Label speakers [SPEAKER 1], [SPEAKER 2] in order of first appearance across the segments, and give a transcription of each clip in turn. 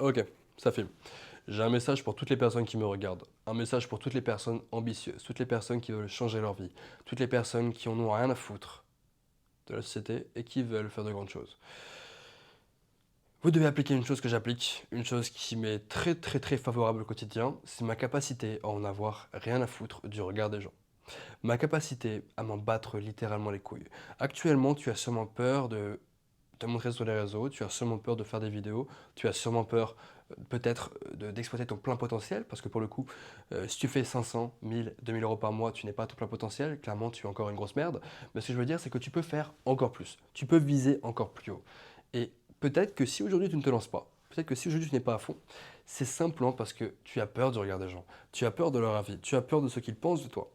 [SPEAKER 1] Ok, ça filme. J'ai un message pour toutes les personnes qui me regardent. Un message pour toutes les personnes ambitieuses, toutes les personnes qui veulent changer leur vie, toutes les personnes qui en ont rien à foutre de la société et qui veulent faire de grandes choses. Vous devez appliquer une chose que j'applique, une chose qui m'est très très très favorable au quotidien, c'est ma capacité à en avoir rien à foutre du regard des gens. Ma capacité à m'en battre littéralement les couilles. Actuellement, tu as sûrement peur de te montrer sur les réseaux, tu as sûrement peur de faire des vidéos, tu as sûrement peur peut-être d'exploiter ton plein potentiel, parce que pour le coup, si tu fais 500, 1000, 2000 euros par mois, tu n'es pas à ton plein potentiel, clairement tu es encore une grosse merde. Mais ce que je veux dire, c'est que tu peux faire encore plus, tu peux viser encore plus haut. Et peut-être que si aujourd'hui tu ne te lances pas, peut-être que si aujourd'hui tu n'es pas à fond, c'est simplement parce que tu as peur du regard des gens, tu as peur de leur avis, tu as peur de ce qu'ils pensent de toi.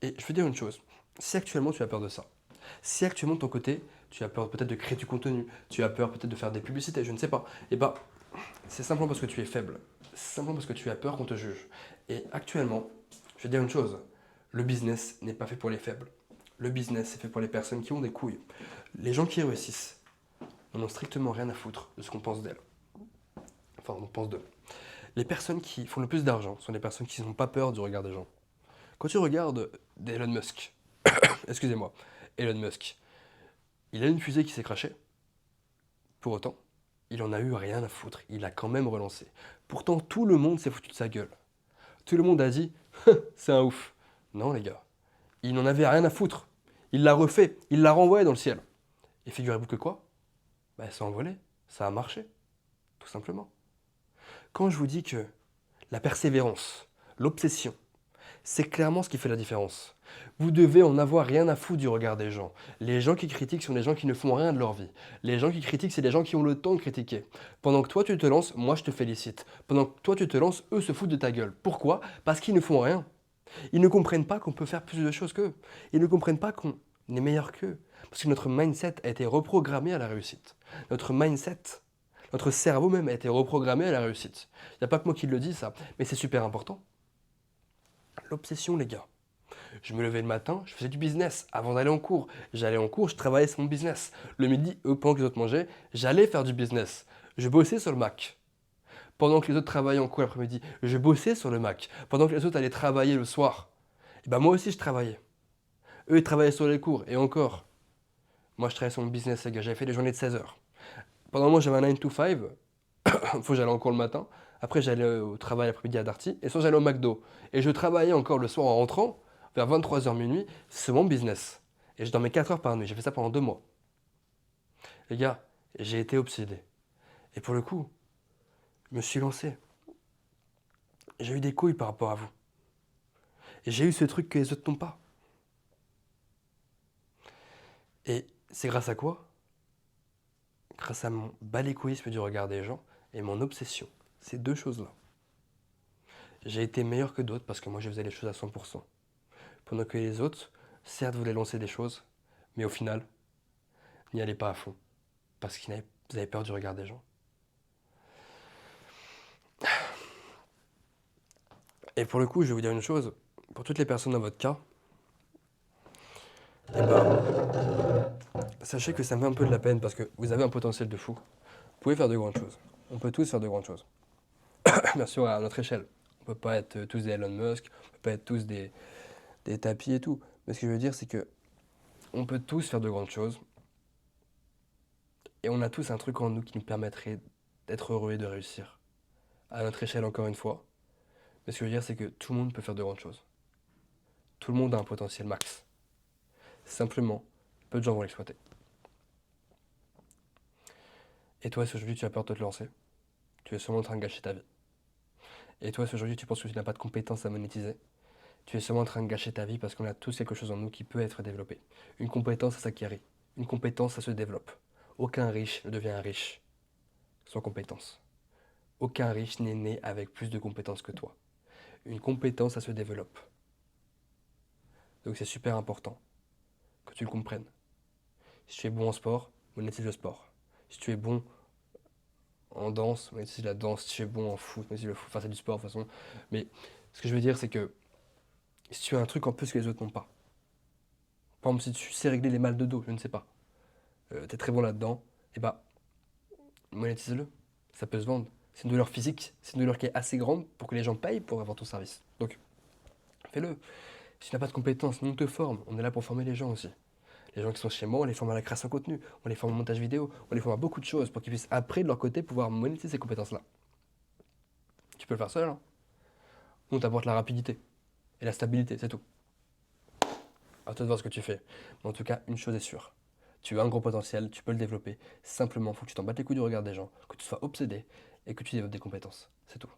[SPEAKER 1] Et je veux dire une chose, si actuellement tu as peur de ça, si actuellement de ton côté, tu as peur peut-être de créer du contenu, tu as peur peut-être de faire des publicités, je ne sais pas, et bah c'est simplement parce que tu es faible, c'est simplement parce que tu as peur qu'on te juge. Et actuellement, je vais dire une chose, le business n'est pas fait pour les faibles. Le business c'est fait pour les personnes qui ont des couilles. Les gens qui réussissent n'en ont strictement rien à foutre de ce qu'on pense d'elles. Enfin, on pense d'eux. Les personnes qui font le plus d'argent sont les personnes qui n'ont pas peur du regard des gens. Quand tu regardes Elon Musk, excusez-moi, Elon Musk, il a une fusée qui s'est crashée. Pour autant, il en a eu rien à foutre. Il a quand même relancé. Pourtant, tout le monde s'est foutu de sa gueule. Tout le monde a dit c'est un ouf. Non, les gars, il n'en avait rien à foutre. Il l'a refait. Il l'a renvoyé dans le ciel. Et figurez-vous que quoi? Bah, elle s'est envolée. Ça a marché. Tout simplement. Quand je vous dis que la persévérance, l'obsession, c'est clairement ce qui fait la différence. Vous devez en avoir rien à foutre du regard des gens. Les gens qui critiquent sont des gens qui ne font rien de leur vie. Les gens qui critiquent, c'est des gens qui ont le temps de critiquer. Pendant que toi tu te lances, moi je te félicite. Pendant que toi tu te lances, eux se foutent de ta gueule. Pourquoi? Parce qu'ils ne font rien. Ils ne comprennent pas qu'on peut faire plus de choses qu'eux. Ils ne comprennent pas qu'on est meilleur qu'eux. Parce que notre mindset a été reprogrammé à la réussite. Notre mindset, notre cerveau même a été reprogrammé à la réussite. Il n'y a pas que moi qui le dis ça, mais c'est super important. L'obsession les gars. Je me levais le matin, je faisais du business avant d'aller en cours. J'allais en cours, je travaillais sur mon business. Le midi, pendant que les autres mangeaient, j'allais faire du business. Je bossais sur le Mac. Pendant que les autres travaillaient en cours l'après-midi, je bossais sur le Mac. Pendant que les autres allaient travailler le soir, et ben moi aussi je travaillais. Eux ils travaillaient sur les cours, et encore. Moi je travaillais sur mon business les gars, j'avais fait des journées de 16 heures. Pendant moi j'avais un 9 to 5, faut que j'allais en cours le matin. Après j'allais au travail l'après-midi à Darty, et soit j'allais au McDo. Et je travaillais encore le soir en rentrant, vers 23 heures minuit, c'est mon business. Et je dormais 4 heures par nuit, j'ai fait ça pendant 2 mois. Les gars, j'ai été obsédé. Et pour le coup, je me suis lancé. J'ai eu des couilles par rapport à vous. Et j'ai eu ce truc que les autres n'ont pas. Et c'est grâce à quoi? Grâce à mon balécoïsme du regard des gens et mon obsession. Ces deux choses-là. J'ai été meilleur que d'autres parce que moi je faisais les choses à 100%. Pendant que les autres, certes, voulaient lancer des choses, mais au final, n'y allaient pas à fond. Parce qu'ils avaient peur du regard des gens. Et pour le coup, je vais vous dire une chose. Pour toutes les personnes dans votre cas, eh ben, sachez que ça me fait un peu de la peine parce que vous avez un potentiel de fou. Vous pouvez faire de grandes choses. On peut tous faire de grandes choses. Bien sûr, à notre échelle. On peut pas être tous des Elon Musk, on peut pas être tous des tapis et tout. Mais ce que je veux dire, c'est que on peut tous faire de grandes choses. Et on a tous un truc en nous qui nous permettrait d'être heureux et de réussir. À notre échelle, encore une fois. Mais ce que je veux dire, c'est que tout le monde peut faire de grandes choses. Tout le monde a un potentiel max. Simplement, peu de gens vont l'exploiter. Et toi, si aujourd'hui tu as peur de te lancer, tu es sûrement en train de gâcher ta vie. Et toi, si aujourd'hui tu penses que tu n'as pas de compétences à monétiser, tu es sûrement en train de gâcher ta vie parce qu'on a tous quelque chose en nous qui peut être développé. Une compétence, ça s'acquiert. Une compétence, ça se développe. Aucun riche ne devient riche sans compétence. Aucun riche n'est né avec plus de compétences que toi. Une compétence, ça se développe. Donc c'est super important que tu le comprennes. Si tu es bon en sport, monétise le sport. Si tu es bon en danse, monétise la danse. Si tu es bon en foot, monétise le foot. Enfin, c'est du sport de toute façon. Mais ce que je veux dire, c'est que si tu as un truc en plus que les autres n'ont pas, par exemple, si tu sais régler les mal de dos, je ne sais pas, tu es très bon là-dedans, et bah, monétise-le. Ça peut se vendre. C'est une douleur physique, c'est une douleur qui est assez grande pour que les gens payent pour avoir ton service. Donc, fais-le. Si tu n'as pas de compétences, nous on te forme. On est là pour former les gens aussi. Les gens qui sont chez moi, on les forme à la création de contenu, on les forme au montage vidéo, on les forme à beaucoup de choses pour qu'ils puissent après, de leur côté, pouvoir monétiser ces compétences-là. Tu peux le faire seul, hein. On t'apporte la rapidité et la stabilité, c'est tout. À toi de voir ce que tu fais. Mais en tout cas, une chose est sûre. Tu as un gros potentiel, tu peux le développer. Simplement, il faut que tu t'en battes les couilles du regard des gens, que tu sois obsédé et que tu développes des compétences. C'est tout.